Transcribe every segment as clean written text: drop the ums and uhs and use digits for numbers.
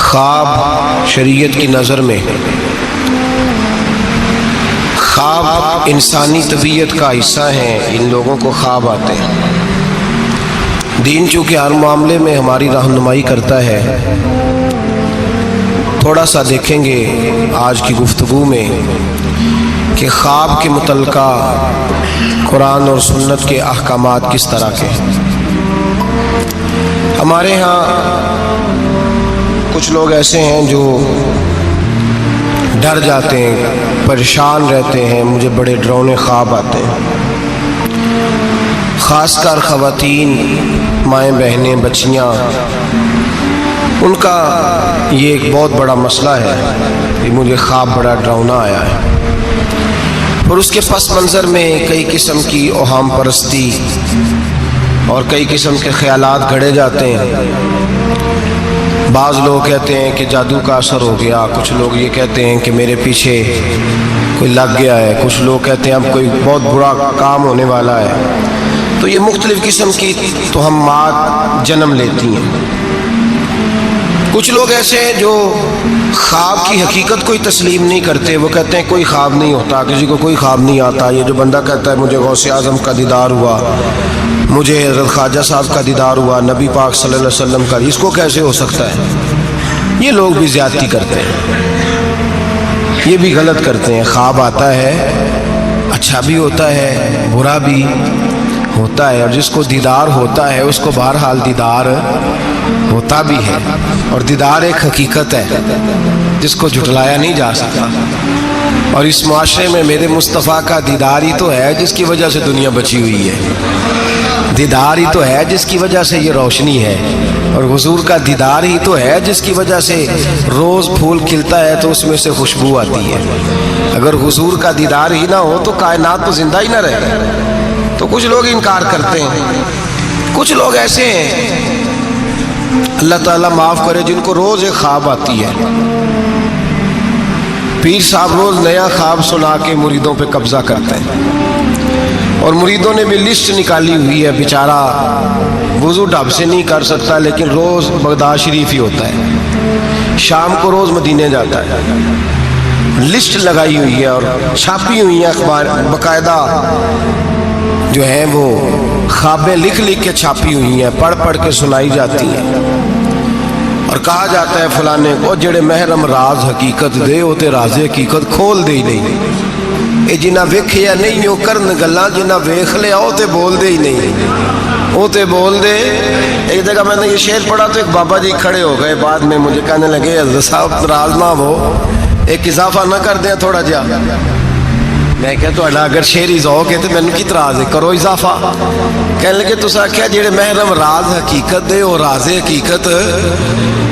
خواب شریعت کی نظر میں خواب انسانی طبیعت کا حصہ ہیں. ان لوگوں کو خواب آتے ہیں. دین چونکہ ہر معاملے میں ہماری رہنمائی کرتا ہے. تھوڑا سا دیکھیں گے آج کی گفتگو میں کہ خواب کے متعلقہ قرآن اور سنت کے احکامات کس طرح کے ہیں. ہمارے ہاں کچھ لوگ ایسے ہیں جو ڈر جاتے ہیں، پریشان رہتے ہیں، مجھے بڑے ڈراؤنے خواب آتے ہیں. خاص کر خواتین، مائیں بہنیں، بچیاں، ان کا یہ ایک بہت بڑا مسئلہ ہے کہ مجھے خواب بڑا ڈراؤنا آیا ہے. اور اس کے پس منظر میں کئی قسم کی اوہام پرستی اور کئی قسم کے خیالات گھڑے جاتے ہیں. بعض لوگ کہتے ہیں کہ جادو کا اثر ہو گیا، کچھ لوگ یہ کہتے ہیں کہ میرے پیچھے کوئی لگ گیا ہے، کچھ لوگ کہتے ہیں اب کوئی بہت برا کام ہونے والا ہے. تو یہ مختلف قسم کی توہمات جنم لیتی ہیں. کچھ لوگ ایسے ہیں جو خواب کی حقیقت کوئی تسلیم نہیں کرتے. وہ کہتے ہیں کوئی خواب نہیں ہوتا، کسی کو کوئی خواب نہیں آتا. یہ جو بندہ کہتا ہے مجھے غوث اعظم کا دیدار ہوا، مجھے حضرت خواجہ صاحب کا دیدار ہوا، نبی پاک صلی اللہ علیہ وسلم کا، اس کو کیسے ہو سکتا ہے؟ یہ لوگ بھی زیادتی کرتے ہیں، یہ بھی غلط کرتے ہیں. خواب آتا ہے، اچھا بھی ہوتا ہے، برا بھی ہوتا ہے. اور جس کو دیدار ہوتا ہے اس کو بہرحال دیدار ہوتا بھی ہے. اور دیدار ایک حقیقت ہے جس کو جھٹلایا نہیں جا سکتا. اور اس معاشرے میں میرے مصطفیٰ کا دیدار ہی تو ہے جس کی وجہ سے دنیا بچی ہوئی ہے. دیدار ہی تو ہے جس کی وجہ سے یہ روشنی ہے. اور حضور کا دیدار ہی تو ہے جس کی وجہ سے روز پھول کھلتا ہے تو اس میں سے خوشبو آتی ہے. اگر حضور کا دیدار ہی نہ ہو تو کائنات تو زندہ ہی نہ رہے. تو کچھ لوگ انکار کرتے ہیں. کچھ لوگ ایسے ہیں، اللہ تعالیٰ معاف کرے، جن کو روز ایک خواب آتی ہے. پیر صاحب روز نیا خواب سنا کے مریدوں پہ قبضہ کرتے ہیں. اور مریدوں نے بھی لسٹ نکالی ہوئی ہے. بیچارہ وضو ڈھب سے نہیں کر سکتا لیکن روز بغداد شریف ہی ہوتا ہے، شام کو روز مدینے جاتا ہے. لسٹ لگائی ہوئی ہے اور چھاپی ہوئی ہیں اخبار، باقاعدہ جو ہیں وہ خوابیں لکھ لکھ کے چھاپی ہوئی ہیں، پڑھ پڑھ کے سنائی جاتی ہیں. اور کہا جاتا ہے فلانے کو جڑے محرم راز حقیقت دے وہ تے راز حقیقت کھول دے ہی نہیں. اے جنہ ویکھیا نہیں وہ کرن گلاں، جنہ ویکھ لیا وہ تے بول دے ہی نہیں. وہ تے بول دے. ایک جگہ میں نے یہ شعر پڑھا تو ایک بابا جی کھڑے ہو گئے، بعد میں مجھے کہنے لگے حضرت صاحب ناراض نہ ہو، ایک اضافہ نہ کر دیں تھوڑا جہا. میں کہ تہاڈا اگر شعری ذوق ہے تو مینوں کی اعتراض ہے، کرو اضافہ. کہنے لگے تساں آکھیا جڑے محرم راز حقیقت دے وہ راز حقیقت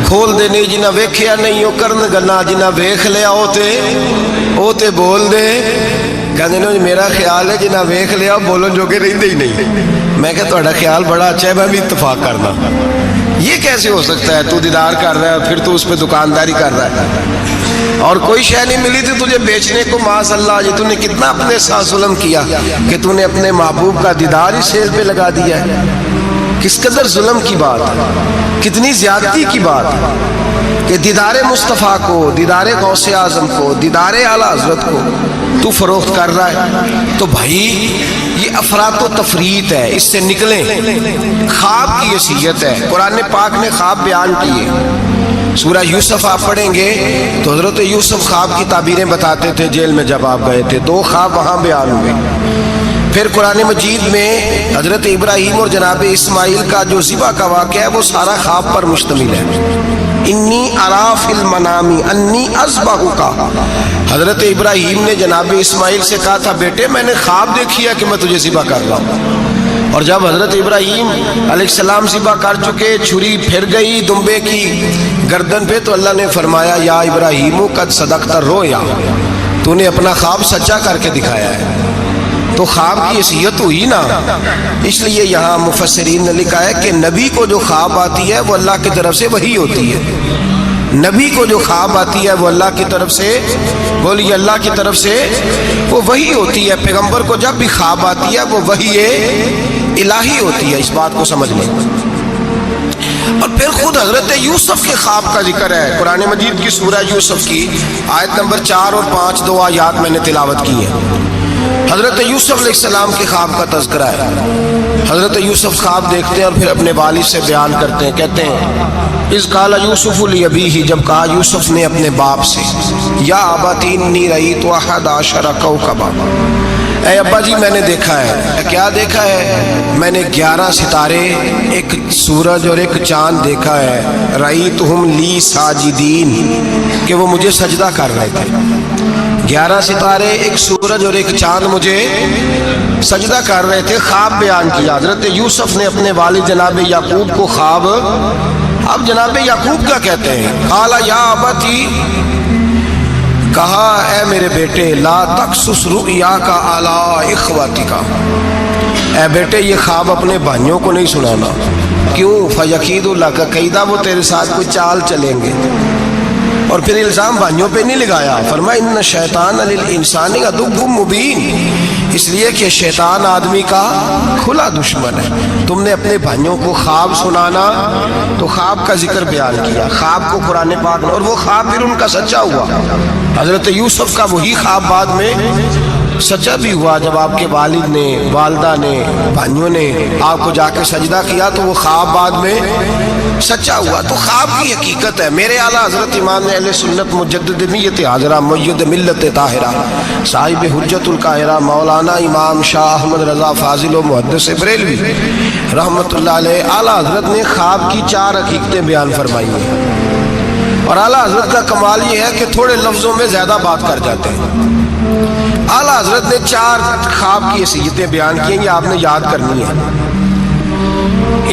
کھول دے نہیں، جنہ ویکھیا نہیں وہ کرن گلاں، جنہ ویکھ لیا وہ تے بول دے. کہندے نے میرا خیال ہے جنہ ویکھ لیا بولن جوگے رہندے ہی نہیں. میں کہ تہاڈا خیال بڑا اچھا ہے، میں بھی اتفاق کرنا. یہ کیسے ہو سکتا ہے؟ تو دیدار کر رہا ہے پھر تو اس پہ دکانداری کر رہا ہے اور کوئی شے نہیں ملی تھی تجھے بیچنے کو. معاذ اللہ، یہ تو نے کتنا اپنے ساتھ ظلم کیا کہ تو نے اپنے محبوب کا دیدار ہی سیل پہ لگا دیا ہے. کس قدر ظلم کی بات، کتنی زیادتی کی بات کہ دیدار مصطفیٰ کو، دیدار غوث اعظم کو، دیدار اعلیٰ حضرت کو تو فروخت کر رہا ہے. تو بھائی یہ افراط و تفریط ہے، اس سے نکلیں. خواب کی حیثیت ہے. قرآن پاک نے خواب بیان کیے. سورہ یوسف آپ پڑھیں گے تو حضرت یوسف خواب کی تعبیریں بتاتے تھے جیل میں جب آپ گئے تھے. 2 خواب وہاں بیان ہوئے. پھر قرآن مجید میں حضرت ابراہیم اور جناب اسماعیل کا جو ذبح کا واقعہ ہے وہ سارا خواب پر مشتمل ہے. انی ارا فی المنام انی اذبحک. حضرت ابراہیم نے جناب اسماعیل سے کہا تھا بیٹے میں نے خواب دیکھی ہے کہ میں تجھے ذبح کر رہا ہوں. اور جب حضرت ابراہیم علیہ السلام ذبح کر چکے، چھری پھر گئی دمبے کی گردن پہ، تو اللہ نے فرمایا یا ابراہیم قد صدقت الرؤیا، تو نے اپنا خواب سچا کر کے دکھایا ہے. تو خواب کی حیثیت ہوئی نا. اس لیے یہاں مفسرین نے لکھا ہے کہ نبی کو جو خواب آتی ہے وہ اللہ کی طرف سے وحی ہوتی ہے. نبی کو جو خواب آتی ہے وہ اللہ کی طرف سے، بولیے اللہ کی طرف سے وہ وحی ہوتی ہے. پیغمبر کو جب بھی خواب آتی ہے وہ وحی الہی ہوتی ہے. اس بات کو سمجھ لیں. اور پھر خود حضرت یوسف کے خواب کا ذکر ہے قرآن مجید کی سورہ یوسف کی آیت نمبر 4 اور 5 دو آیات میں نے تلاوت کی ہے۔ حضرت یوسف علیہ السلام کے خواب کا تذکرہ ہے۔ حضرت یوسف خواب دیکھتے ہیں اور پھر اپنے والد سے بیان کرتے ہیں، کہتے ہیں اذ قال یوسف لابیہ، جب کہا یوسف نے اپنے باپ سے، یا ابت انی رأیت 11 کوکبا، اے ابا جی میں نے دیکھا ہے۔ کیا دیکھا ہے؟ میں نے 11 ستارے، ایک سورج اور ایک چاند دیکھا ہے۔ رأیتہم لی ساجدین، کہ وہ مجھے سجدہ کر رہے تھے۔ 11 ستارے، ایک سورج اور ایک چاند مجھے سجدہ کر رہے تھے۔ خواب بیان کیا حضرت یوسف نے اپنے والد جناب یعقوب کو خواب۔ اب جناب یعقوب کیا کہتے ہیں؟ قال یا ابتی، کہا اے میرے بیٹے، لا تقصص رؤیاک علی اخوتک، اے بیٹے یہ خواب اپنے بھائیوں کو نہیں سنانا۔ کیوں؟ فیکیدوا لک کیدا، وہ تیرے ساتھ کوئی چال چلیں گے۔ اور پھر الزام بھائیوں پہ نہیں لگایا، فرمایا ان الشیطان للانسان عدو مبین، اس لیے کہ شیطان آدمی کا کھلا دشمن ہے۔ تم نے اپنے بھائیوں کو خواب سنانا، تو خواب کا ذکر بیان کیا، خواب کو قرآن پاک نے، اور وہ خواب پھر ان کا سچا ہوا۔ حضرت یوسف کا وہی خواب بعد میں سچا بھی ہوا، جب آپ کے والد نے، والدہ نے، بھائیوں نے آپ کو جا کے سجدہ کیا تو وہ خواب بعد میں سچا ہوا۔ تو خواب کی حقیقت ہے۔ میرے اعلیٰ حضرت امام اہل سنت مجدد میت حاضرہ مؤید ملت طاہرہ صاحب حجت القاہرہ مولانا امام شاہ احمد رضا فاضل و محدث بریلوی رحمۃ اللہ علیہ، اعلیٰ حضرت نے خواب کی 4 حقیقتیں بیان فرمائی ہیں۔ اور اعلیٰ حضرت کا کمال یہ ہے کہ تھوڑے لفظوں میں زیادہ بات کر جاتے ہیں۔ اعلیٰ حضرت نے 4 خواب کی حیثیتیں بیان کی ہیں، یہ آپ نے یاد کرنی ہے،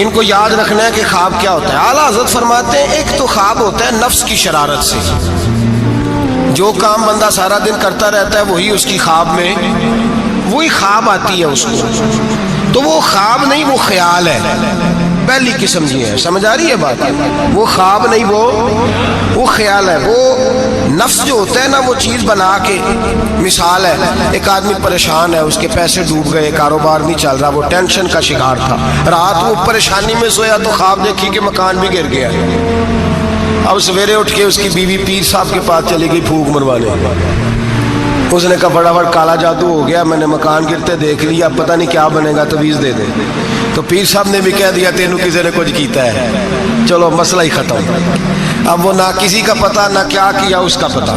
ان کو یاد رکھنا ہے کہ خواب کیا ہوتا ہے۔ اعلیٰ حضرت فرماتے ہیں ایک تو خواب ہوتا ہے نفس کی شرارت سے، جو کام بندہ سارا دن کرتا رہتا ہے وہی اس کی خواب میں، وہی خواب آتی ہے اس کو، تو وہ خواب نہیں وہ خیال ہے، پہلی قسم یہ ہے، سمجھ آ رہی ہے بات؟ وہ خواب نہیں وہ خیال ہے۔ وہ نفس جو ہوتا ہے نا، وہ چیز بنا کے، مثال ہے ایک آدمی پریشان ہے، اس کے پیسے ڈوب گئے، کاروبار نہیں چل رہا، وہ ٹینشن کا شکار تھا، رات وہ پریشانی میں سویا تو خواب دیکھی کہ مکان بھی گر گیا۔ اب سویرے اٹھ کے اس کی بیوی پیر صاحب کے پاس چلی گئی پھونک مروانے، اس نے کہا بڑا بڑا کالا جادو ہو گیا، میں نے مکان گرتے دیکھ لیا، اب پتہ نہیں کیا بنے گا، تویز دے دے۔ تو پیر صاحب نے بھی کہہ دیا تینوں کسی نے کچھ کیتا ہے، چلو مسئلہ ہی ختم۔ اب وہ نہ کسی کا پتہ نہ کیا کیا اس کا پتہ،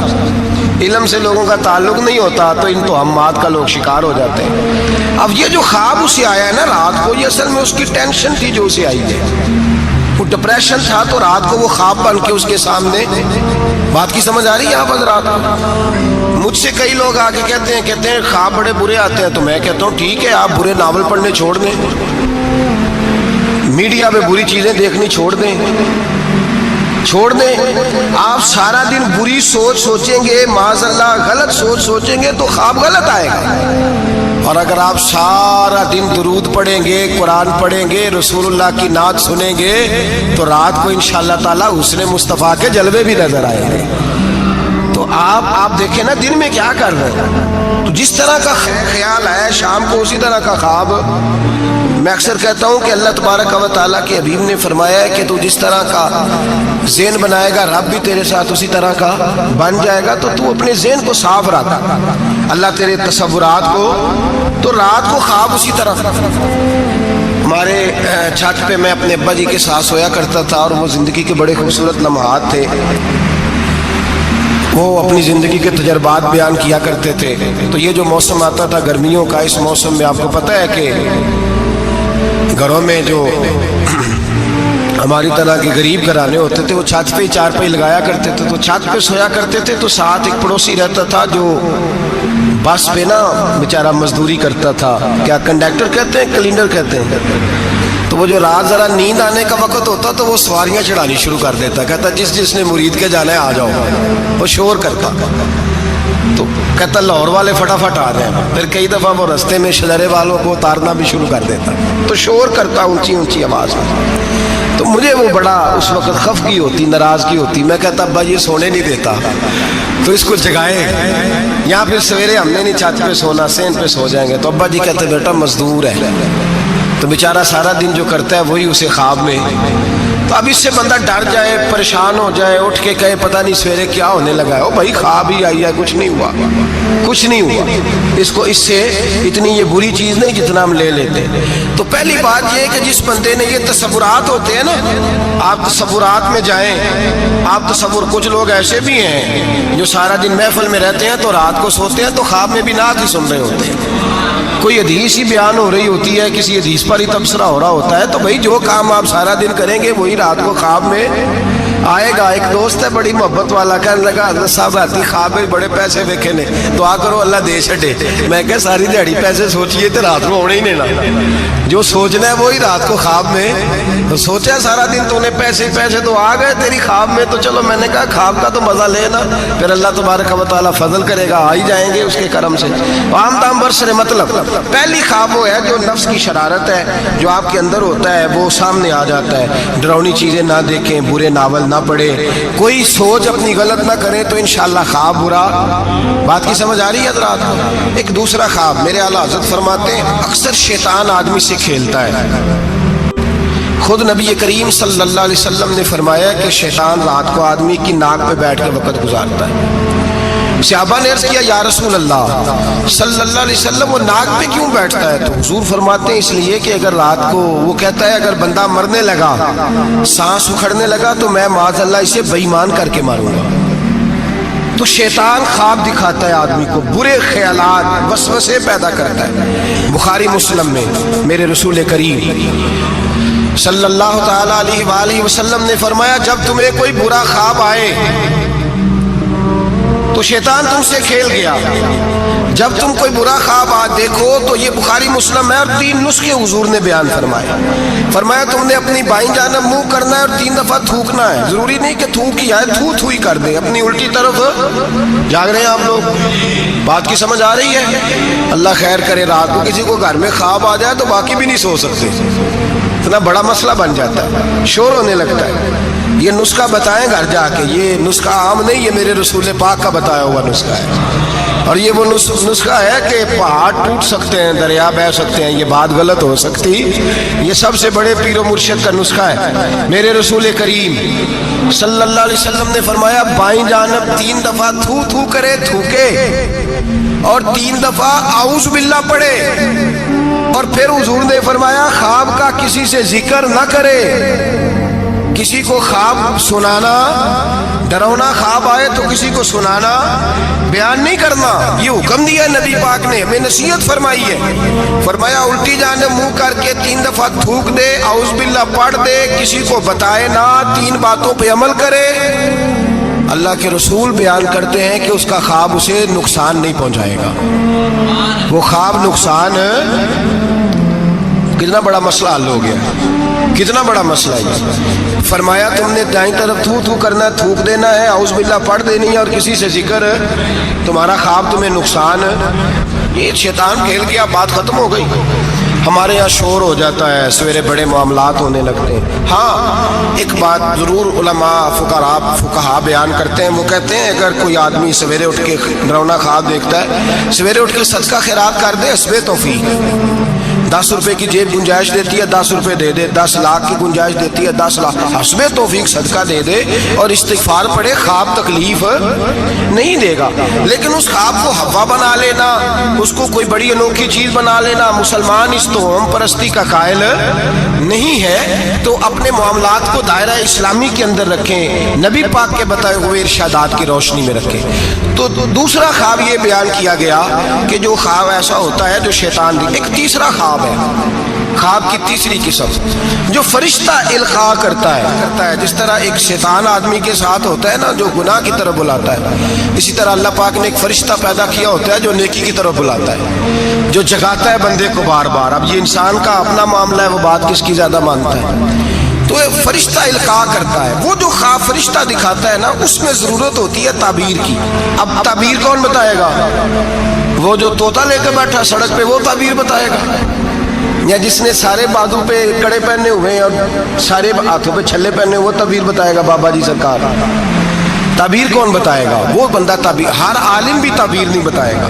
علم سے لوگوں کا تعلق نہیں ہوتا تو ان توہمات کا لوگ شکار ہو جاتے ہیں۔ اب یہ جو خواب اسے آیا ہے نا رات کو، یہ اصل میں اس کی ٹینشن تھی جو اسے آئی ہے، وہ ڈپریشن تھا، تو رات کو وہ خواب بن کے اس کے سامنے، بات کی سمجھ آ رہی ہے آپ حضرات؟ مجھ سے کئی لوگ آ کے کہتے ہیں خواب بڑے برے آتے ہیں، تو میں کہتا ہوں ٹھیک ہے، آپ برے ناول پڑھنے چھوڑ دیں، میڈیا پہ بری چیزیں دیکھنی چھوڑ دیں، آپ سارا دن بری سوچ سوچیں گے، معاذ اللہ غلط سوچ سوچیں گے تو خواب غلط آئے گا۔ اور اگر آپ سارا دن درود پڑھیں گے، قرآن پڑھیں گے، رسول اللہ کی نعت سنیں گے، تو رات کو انشاءاللہ تعالی حسن مصطفیٰ کے جلوے بھی نظر آئیں گے۔ تو آپ دیکھیں نا دن میں کیا کر رہے ہیں، تو جس طرح کا خیال ہے شام کو اسی طرح کا خواب۔ میں اکثر کہتا ہوں کہ اللہ تبارک و تعالیٰ کے حبیب نے فرمایا ہے کہ تو جس طرح کا ذہن بنائے گا رب بھی تیرے ساتھ اسی طرح کا بن جائے گا، تو تو اپنے ذہن کو صاف رکھ، اللہ تیرے تصورات کو، تو رات کو خواب اسی طرح۔ ہمارے چھت پہ میں اپنے ابا جی کے ساتھ سویا کرتا تھا، اور وہ زندگی کے بڑے خوبصورت لمحات تھے، وہ اپنی زندگی کے تجربات بیان کیا کرتے تھے۔ تو یہ جو موسم آتا تھا گرمیوں کا، اس موسم میں آپ کو پتہ ہے کہ گھروں میں جو ہماری طرح کے غریب گھرانے ہوتے تھے وہ چھت پہ ہی چارپائی لگایا کرتے تھے، تو چھت پہ سویا کرتے تھے، تو ساتھ ایک پڑوسی رہتا تھا جو بس پہ نا بیچارہ مزدوری کرتا تھا، کیا کنڈکٹر کہتے ہیں کلینر کہتے ہیں، تو وہ جو رات ذرا نیند آنے کا وقت ہوتا تو وہ سواریاں چڑھانی شروع کر دیتا، کہتا جس نے مرید کے جانا ہے آ جاؤ، وہ شور کرتا، تو کہتا لاہور والے فٹافٹ آ رہے ہیں، پھر کئی دفعہ وہ رستے میں شجرے والوں کو اتارنا بھی شروع کر دیتا، تو شور کرتا اونچی اونچی آواز میں۔ تو مجھے وہ بڑا اس وقت خفگی ہوتی، ناراضگی ہوتی، میں کہتا ابا یہ سونے نہیں دیتا، تو اس کو جگائے، یا پھر سویرے ہم نے نہیں چھت پہ سونا، سین پہ سو جائیں گے، تو ابا جی کہتے بیٹا مزدور ہے، تو بیچارہ سارا دن جو کرتا ہے وہی اسے خواب میں. تو اب اس سے بندہ ڈر جائے, پریشان ہو جائے, اٹھ کے کہے پتہ نہیں سویرے کیا ہونے لگا ہے, او بھائی خواب ہی آئی ہے, کچھ نہیں ہوا, کچھ نہیں ہوا. اس سے اتنی یہ بری چیز نہیں جتنا ہم لے لیتے. تو پہلی بات یہ ہے کہ جس بندے نے یہ تصورات ہوتے ہیں نا, آپ تصورات میں جائیں. آپ تصور, کچھ لوگ ایسے بھی ہیں جو سارا دن محفل میں رہتے ہیں تو رات کو سوتے ہیں تو خواب میں بھی نعت ہی سن رہے ہوتے ہیں, کوئی حدیث ہی بیان ہو رہی ہوتی ہے, کسی حدیث پر ہی تبصرہ ہو رہا ہوتا ہے. تو بھائی جو کام آپ سارا دن کریں گے وہی رات کو خواب میں آئے گا. ایک دوست ہے بڑی محبت والا, کہنے لگا حضرت صاحب راتی خواب میں بڑے پیسے دیکھے نے, دعا کرو اللہ دے چھٹے. میں کہ ساری دیہڑی پیسے سوچیے تو رات کو ہونے ہی نہیں نا, جو سوچنا ہے وہی رات کو خواب میں. تو سوچا سارا دن تو نے پیسے تو آ گئے تیری خواب میں. تو چلو میں نے کہا خواب کا تو مزہ لینا, پھر اللہ تبارک و تعالیٰ فضل کرے گا, آ ہی جائیں گے اس کے کرم سے. عام دام برسر مطلب پہلی خواب وہ ہے جو نفس کی شرارت ہے, جو آپ کے اندر ہوتا ہے وہ سامنے آ جاتا ہے. ڈراؤنی چیزیں نہ دیکھیں, برے ناول نہ پڑھیں, کوئی سوچ اپنی غلط نہ کریں تو انشاءاللہ خواب برا. بات کی سمجھ آ رہی ہے حضرات؟ ایک دوسرا خواب, میرے اعلیٰ حضرت فرماتے ہیں اکثر شیطان آدمی سے کھیلتا ہے. خود نبی کریم صلی اللہ علیہ وسلم نے فرمایا کہ شیطان رات کو آدمی کی ناک پہ بیٹھ کے وقت گزارتا ہے. صحابہ نے عرض کیا یا رسول اللہ صلی اللہ علیہ وسلم وہ ناک پہ کیوں بیٹھتا ہے؟ تو حضور فرماتے ہیں اس لیے کہ اگر رات کو, وہ کہتا ہے اگر بندہ مرنے لگا, سانس اکھڑنے لگا تو میں معاذ اللہ اسے بے ایمان کر کے ماروں گا. تو شیطان خواب دکھاتا ہے آدمی کو, برے خیالات, وسوسے پیدا کرتا ہے. بخاری مسلم میں میرے رسول کریم صلی اللہ تعالی علیہ وآلہ وسلم نے فرمایا جب تمہیں کوئی برا خواب آئے تو شیطان تم سے کھیل گیا. جب تم کوئی برا خواب دیکھو تو یہ بخاری مسلم ہے, اور 3 نسخے حضور نے بیان فرمایا تم نے اپنی بائیں جانب منہ کرنا ہے اور 3 دفعہ تھوکنا ہے. ضروری نہیں کہ تھوک ہی آئے, تھو ہی کر دیں, اپنی الٹی طرف. جاگ رہے ہیں آپ لوگ؟ بات کی سمجھ آ رہی ہے؟ اللہ خیر کرے. رات کو کسی کو گھر میں خواب آ جائے تو باقی بھی نہیں سو سکتے, اتنا بڑا مسئلہ بن جاتا ہے, شور ہونے لگتا ہے. یہ نسخہ بتائیں گھر جا کے, یہ نسخہ عام نہیں, یہ میرے رسول پاک کا بتایا ہوا نسخہ ہے. اور یہ وہ نسخہ ہے کہ پہاڑ ٹوٹ سکتے ہیں, دریا بہہ سکتے ہیں, یہ بات غلط ہو سکتی. یہ سب سے بڑے پیر و مرشد کا نسخہ ہے. میرے رسول کریم صلی اللہ علیہ وسلم نے فرمایا بائیں جانب 3 دفعہ تھو کرے, تھوکے, اور 3 دفعہ اعوذ باللہ پڑھے. اور پھر حضور نے فرمایا خواب کا کسی سے ذکر نہ کرے. کسی کو خواب سنانا, ڈراؤنا خواب آئے تو کسی کو سنانا, بیان نہیں کرنا. یہ حکم دیا ہے نبی پاک نے, ہمیں نصیحت فرمائی ہے. فرمایا الٹی جانب منہ کر کے 3 دفعہ تھوک دے, اعوذ باللہ پڑھ دے, کسی کو بتائے نہ, 3 باتوں پہ عمل کرے. اللہ کے رسول بیان کرتے ہیں کہ اس کا خواب اسے نقصان نہیں پہنچائے گا. وہ خواب نقصان, کتنا بڑا مسئلہ حل ہو گیا, کتنا بڑا مسئلہ ہے. فرمایا تم نے دائیں طرف تھو کرنا ہے, تھوک دینا ہے, اعوذ باللہ پڑھ دینی ہے, اور کسی سے ذکر, تمہارا خواب تمہیں نقصان. یہ شیطان کھیل گیا, بات ختم ہو گئی. ہمارے یہاں شور ہو جاتا ہے, سویرے بڑے معاملات ہونے لگتے ہیں. ہاں ایک بات ضرور علماء فقہا بیان کرتے ہیں, وہ کہتے ہیں اگر کوئی آدمی سویرے اٹھ کے ڈراؤنا خواب دیکھتا ہے, سویرے اٹھ کے صدقہ خیرات کر دے, حسب توفیق. 10 روپے کی جیب گنجائش دیتی ہے 10 روپے دے دے, 10 لاکھ کی گنجائش دیتی ہے 10 لاکھ, حسب توفیق صدقہ دے دے اور استغفار پڑھے. خواب تکلیف نہیں دے گا, لیکن اس خواب کو ہوا بنا لینا, اس کو کوئی بڑی انوکھی چیز بنا لینا, مسلمان اس توہم پرستی کا قائل نہیں ہے. تو اپنے معاملات کو دائرہ اسلامی کے اندر رکھیں, نبی پاک کے بتائے ہوئے ارشادات کی روشنی میں رکھیں. تو دوسرا خواب یہ بیان کیا گیا کہ جو خواب ایسا ہوتا ہے جو شیطان دی. ایک تیسرا خواب ہے, خواب کی تیسری قسم جو فرشتہ القاء کرتا ہے. جس طرح ایک شیطان آدمی کے ساتھ ہوتا ہے نا جو گناہ کی طرف بلاتا ہے, اسی طرح اللہ پاک نے ایک فرشتہ پیدا کیا ہوتا ہے جو نیکی کی طرف بلاتا ہے, جو جگاتا ہے بندے کو بار بار. اب یہ انسان کا اپنا معاملہ ہے, وہ بات کس کی زیادہ مانتا ہے. تو فرشتہ القاء کرتا ہے. وہ جو خواب فرشتہ دکھاتا ہے نا, اس میں ضرورت ہوتی ہے تعبیر کی. اب تعبیر کون بتائے گا؟ وہ جو طوطا لے کے بیٹھا سڑک پہ, وہ تعبیر بتائے گا, یا جس نے سارے بازو پہ کڑے پہنے ہوئے ہیں اور سارے ہاتھوں پہ چھلے پہنے ہوئے, وہ تعبیر بتائے گا بابا جی سرکار. تعبیر کون بتائے گا؟ وہ بندہ تعبیر. ہر عالم بھی تعبیر نہیں بتائے گا.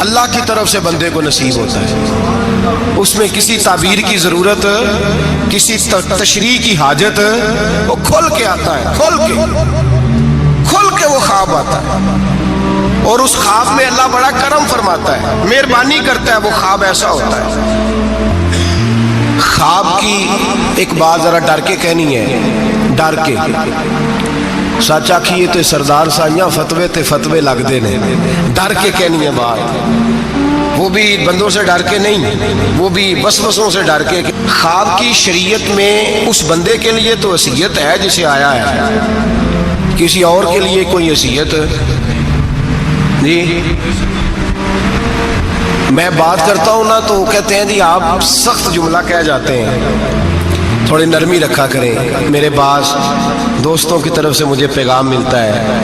اللہ کی طرف سے بندے کو نصیب ہوتا ہے، اس میں کسی تعبیر کی ضرورت، کسی تشریح کی حاجت، وہ کھل کے آتا ہے، کھل کے وہ خواب آتا ہے، اور اس خواب میں اللہ بڑا کرم فرماتا ہے، مہربانی کرتا ہے، وہ خواب ایسا ہوتا ہے۔ خواب کی ایک بات ذرا ڈر کے کہنی ہے، ڈر کے سچ آکھیے تو سردار سائیاں فتوے تے فتوے لگتے نے، ڈر کے کہنی ہے بات، وہ بھی بندوں سے ڈر کے نہیں، وہ بھی وسوسوں سے ڈر کے۔ خواب کی شریعت میں اس بندے کے لیے تو وصیت ہے جسے آیا ہے، کسی اور کے لیے کوئی وصیت جی۔ میں بات کرتا ہوں نا تو کہتے ہیں جی آپ سخت جملہ کہہ جاتے ہیں، تھوڑی نرمی رکھا کریں۔ میرے بعض دوستوں کی طرف سے مجھے پیغام ملتا ہے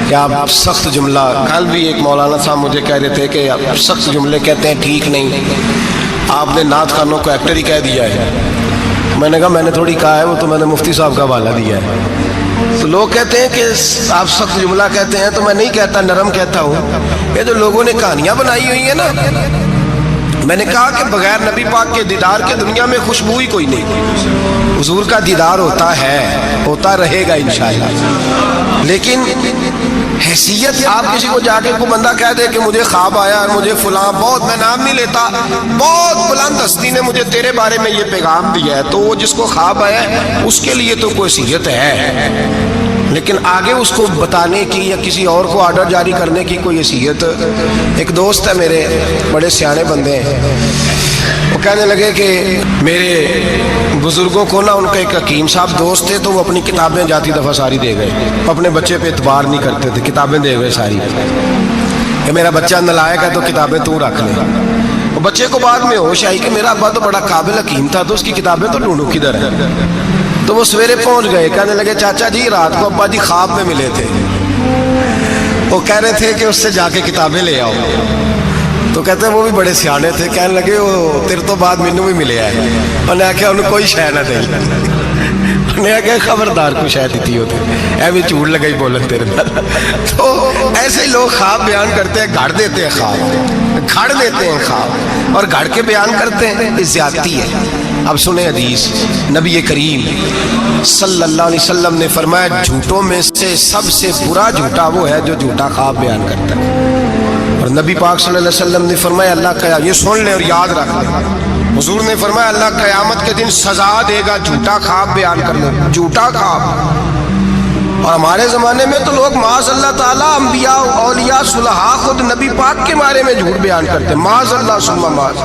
کہ آپ سخت جملہ، کل بھی ایک مولانا صاحب مجھے کہہ رہے تھے کہ آپ سخت جملے کہتے ہیں، ٹھیک نہیں، آپ نے نعت خوانوں کو ایکٹر ہی کہہ دیا ہے۔ میں نے کہا میں نے تھوڑی کہا ہے، وہ تو میں نے مفتی صاحب کا حوالہ دیا ہے۔ تو لوگ کہتے ہیں کہ آپ سخت جملہ کہتے ہیں، تو میں نہیں کہتا، نرم کہتا ہوں۔ یہ جو لوگوں نے کہانیاں بنائی ہوئی ہیں نا، میں نے کہا کہ بغیر نبی پاک کے دیدار کے دنیا میں خوشبو ہی کوئی نہیں۔ حضور کا دیدار ہوتا ہے، ہوتا رہے گا انشاءاللہ، لیکن حیثیت آپ کسی کو جا کے کوئی بندہ کہہ دے کہ مجھے خواب آیا اور مجھے فلاں، بہت، میں نام نہیں لیتا، بہت بلند ہستی نے مجھے تیرے بارے میں یہ پیغام دیا ہے، تو وہ جس کو خواب آیا ہے اس کے لیے تو کوئی حیثیت ہے، لیکن آگے اس کو بتانے کی یا کسی اور کو آرڈر جاری کرنے کی کوئی حیثیت۔ ایک دوست ہے میرے، بڑے سیانے بندے ہیں، وہ کہنے لگے کہ میرے بزرگوں کو نا، ان کا ایک حکیم صاحب دوست تھے، تو وہ اپنی کتابیں جاتی دفعہ ساری دے گئے، اپنے بچے پہ اعتبار نہیں کرتے تھے، کتابیں دے گئے ساری کہ میرا بچہ نالائق ہے تو کتابیں تو رکھ لے۔ وہ بچے کو بعد میں ہوش آئی کہ میرا ابا تو بڑا قابل حکیم تھا، تو اس کی کتابیں تو ڈھونڈو کدھر ہے۔ تو وہ سویرے پہنچ گئے، کہنے لگے چاچا جی رات کو ابا جی خواب میں ملے تھے، وہ کہہ رہے تھے کہ اس سے جا کے کتابیں لے آؤ۔ تو کہتے ہیں وہ بھی بڑے سیانے تھے، کہنے لگے وہ تیرے تو بعد مینوں بھی ملے ہے۔ انہوں نے آخیا انہوں کوئی شے نہ دے، انہوں نے آخیا خبردار کوئی شے دیتی ہوتے، ایویں جھوٹ لگائی بولن تیرے نال۔ تو ایسے ہی لوگ خواب بیان کرتے ہیں، گھڑ دیتے ہیں خواب، گھڑ دیتے ہیں خواب، اور گھڑ کے بیان کرتے ہیں، یہ زیادتی ہے۔ اب سنیں حدیث، نبی کریم صلی اللہ علیہ وسلم نے فرمایا جھوٹوں میں سے سب سے برا جھوٹا وہ ہے جو جھوٹا خواب بیان کرتا ہے۔ اور نبی پاک صلی اللہ علیہ وسلم نے فرمایا اللہ کا، یہ سن لیں اور یاد رکھ لیں، حضور نے فرمایا اللہ قیامت کے دن سزا دے گا جھوٹا خواب بیان کرنے، جھوٹا خواب۔ اور ہمارے زمانے میں تو لوگ معاذ اللہ تعالیٰ انبیاء، اولیاء، صلحاء خود نبی پاک کے بارے میں جھوٹ بیان کرتے ہیں، معاذ اللہ ثم معاذ۔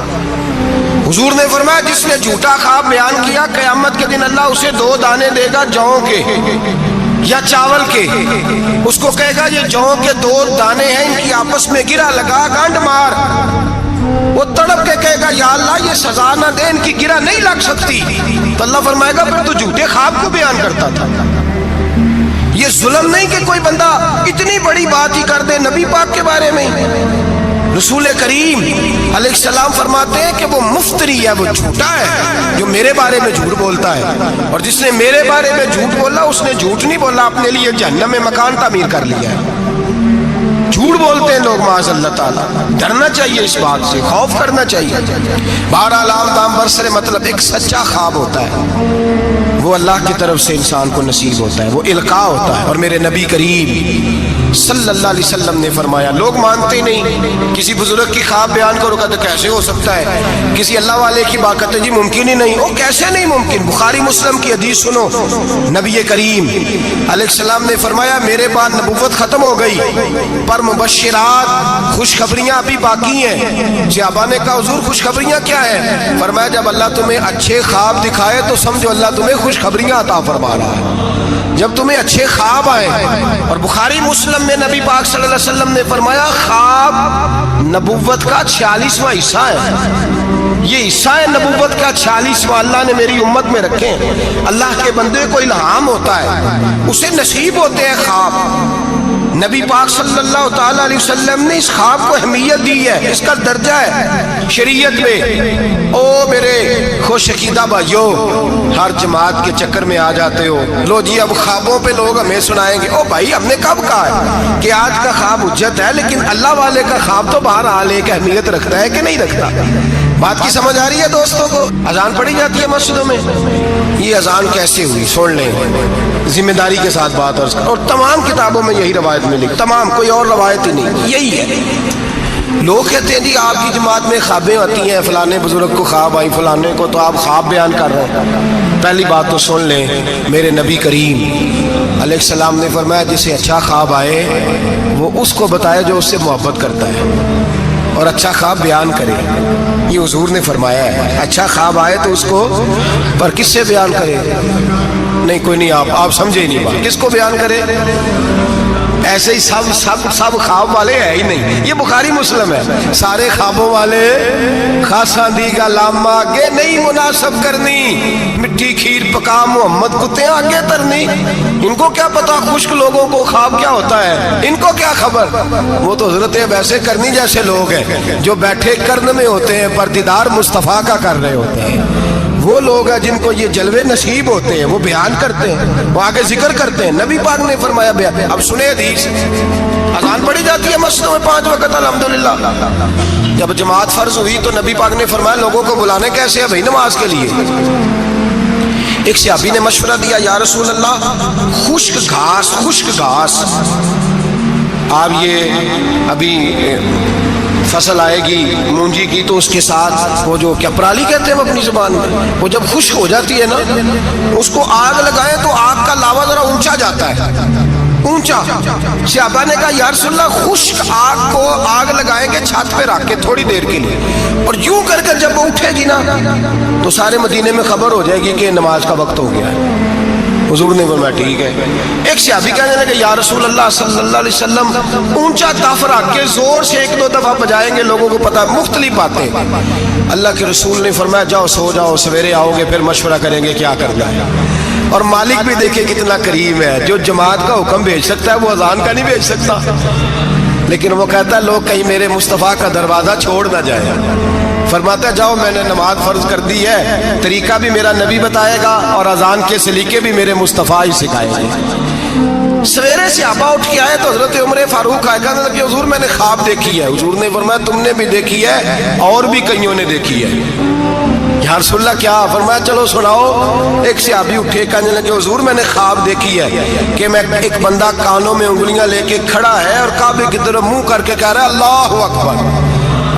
حضور نے فرمایا جس نے جھوٹا خواب بیان کیا، قیامت کے دن اللہ اسے 2 دانے دے گا جوں کے یا چاول کے، اس کو کہے گا یہ جوں کے 2 دانے ہیں، ان کی آپس میں گرا لگا، گانڈ مار۔ وہ تڑپ کے کہے گا یا اللہ یہ سزا نہ دے، ان کی گرا نہیں لگ سکتی۔ تو اللہ فرمائے گا پھر تو جھوٹے خواب کو بیان کرتا تھا۔ یہ ظلم نہیں کہ کوئی بندہ اتنی بڑی بات ہی کر دے نبی پاک کے بارے میں۔ رسول کریم علیہ السلام فرماتے ہیں کہ وہ مفتری ہے، وہ جھوٹا ہے جو میرے بارے میں جھوٹ بولتا ہے، اور جس نے میرے بارے میں جھوٹ بولا اس نے جھوٹ نہیں بولا، اپنے لیے جہنم میں مکان تعمیر کر لیا ہے۔ جھوٹ بولتے ہیں لوگ معاذ اللہ تعالیٰ، ڈرنا چاہیے اس بات سے، خوف کرنا چاہیے۔ بہرحال آپ دام برسر مطلب ایک سچا خواب ہوتا ہے، وہ اللہ کی طرف سے انسان کو نصیب ہوتا ہے، وہ القاء ہوتا ہے۔ اور میرے نبی کریم صلی اللہ علیہ وسلم نے فرمایا، لوگ مانتے نہیں، کسی بزرگ کی خواب بیان کرو کہتے کیسے ہو سکتا ہے، کسی اللہ والے کی بات کرتے جی ممکن ہی نہیں، وہ کیسے نہیں ممکن؟ بخاری مسلم کی حدیث سنو، نبی کریم علیہ السلام نے فرمایا میرے بعد نبوت ختم ہو گئی، پر مبشرات خوشخبریاں ابھی باقی ہیں۔ صحابہ نے کہا حضور خوشخبریاں کیا ہیں؟ فرمایا جب اللہ تمہیں اچھے خواب دکھائے تو سمجھو اللہ تمہیں خوشخبریاں عطا فرما رہا ہے، جب تمہیں اچھے خواب آئے۔ اور بخاری مسلم میں نبی پاک صلی اللہ علیہ وسلم نے فرمایا خواب نبوت کا 46واں حصہ ہے، یہ حصہ ہے نبوت کا 46واں، اللہ نے میری امت میں رکھے ہیں۔ اللہ کے بندے کو الہام ہوتا ہے، اسے نصیب ہوتے ہیں خواب۔ نبی پاک صلی اللہ تعالیٰ علیہ وسلم نے اس خواب کو اہمیت دی ہے، اس کا درجہ ہے شریعت میں۔ او میرے خوش عقیدہ بھائیو، ہر جماعت کے چکر میں آ جاتے ہو، لو جی اب خوابوں پہ لوگ ہمیں سنائیں گے۔ او بھائی، ہم نے کب کہا ہے کہ آج کا خواب حجت ہے، لیکن اللہ والے کا خواب تو بہرحال ایک اہمیت رکھتا ہے کہ نہیں رکھتا؟ بات کی سمجھ آ رہی ہے دوستوں کو؟ اذان پڑھی جاتی ہے مسجدوں میں، یہ اذان کیسے ہوئی سن لیں، ذمہ داری کے ساتھ بات اور تمام کتابوں میں یہی روایت ملی، تمام، کوئی اور روایت ہی نہیں، یہی ہے۔ لوگ کہتے ہیں جی آپ کی جماعت میں خوابیں آتی ہیں، فلانے بزرگ کو خواب آئی، فلانے کو، تو آپ خواب بیان کر رہے ہیں۔ پہلی بات تو سن لیں، میرے نبی کریم علیہ السلام نے فرمایا جسے اچھا خواب آئے وہ اس کو بتائے جو اس سے محبت کرتا ہے، اور اچھا خواب بیان کرے۔ یہ حضور نے فرمایا ہے، اچھا خواب آئے تو اس کو، پر کس سے بیان کرے؟ نہیں کوئی نہیں، آپ سمجھے نہیں بات، کس کو بیان کرے؟ ایسے ہی سب خواب والے ہیں ہی نہیں، یہ بخاری مسلم ہے، سارے خوابوں والے خاصاں دی گا لامہ آگے نہیں مناسب کرنی، مٹھی کھیر پکا محمد کتے آگے ترنی۔ ان کو کیا پتا خشک لوگوں کو خواب کیا ہوتا ہے، ان کو کیا خبر؟ وہ تو حضرت ویسے کرنی جیسے لوگ ہیں جو بیٹھے کرن میں ہوتے ہیں پر دیدار مصطفیٰ کا کر رہے ہوتے ہیں۔ وہ لوگ ہیں جن کو یہ جلوے نصیب ہوتے ہیں، وہ بیان کرتے ہیں، وہ آگے ذکر کرتے ہیں۔ نبی پاک نے فرمایا بیان۔ اب سنیں حدیث، اذان پڑھی جاتی ہے مسجدوں میں 5 وقت الحمدللہ۔ جب جماعت فرض ہوئی تو نبی پاک نے فرمایا لوگوں کو بلانے کیسے ہے بھائی نماز کے لیے؟ ایک صحابی نے مشورہ دیا، یا رسول اللہ خشک گھاس، آپ یہ ابھی فصل آئے گی مونجی کی تو اس کے ساتھ وہ جو کیا پرالی کہتے ہیں ہم اپنی زبان میں، وہ جب خشک ہو جاتی ہے نا، اس کو آگ لگائیں تو آگ کا لاوا ذرا اونچا جاتا ہے، اونچا۔ صحابہ نے کہا یا رسول اللہ خشک آگ کو آگ لگائیں گے چھت پہ رکھ کے تھوڑی دیر کے لیے، اور یوں کر کر جب وہ اٹھے گی نا تو سارے مدینے میں خبر ہو جائے گی کہ نماز کا وقت ہو گیا ہے۔ حضور نے فرمایا ٹھیک ہے۔ ایک صحابی کہنے لگے یا رسول اللہ صلی اللہ علیہ وسلم اونچا تف رکھ کے زور سے 1-2 دفعہ بجائیں گے، لوگوں کو پتا، مختلف باتیں۔ اللہ کے رسول نے فرمایا جاؤ سو جاؤ، سویرے آؤ گے پھر مشورہ کریں گے کیا کرنا ہے۔ اور مالک بھی دیکھے کتنا کریم ہے، جو جماعت کا حکم بھیج سکتا ہے وہ اذان کا نہیں بھیج سکتا، لیکن وہ کہتا ہے لوگ کہیں میرے مصطفیٰ کا دروازہ چھوڑ نہ جائے۔ فرماتا ہے جاؤ میں نے نماز فرض کر دی ہے، طریقہ بھی میرا نبی بتائے گا اور اذان کے سلیقے بھی میرے مصطفیٰ ہی سکھائے گا۔ سویرے صحابہ اٹھ کے آئے تو حضرت عمر فاروق آئے، کہنے لگے حضور میں نے خواب دیکھی ہے۔ حضور نے فرمایا تم نے بھی دیکھی ہے اور بھی کئیوں نے دیکھی ہے۔ یا رسول اللہ کیا؟ فرمایا چلو سناؤ۔ ایک صحابی اٹھے کہنے لگے حضور میں نے خواب دیکھی ہے کہ میں ایک بندہ کانوں میں انگلیاں لے کے کھڑا ہے اور کعبے کی طرف منہ کر کے کہہ رہا ہے اللہ اکبر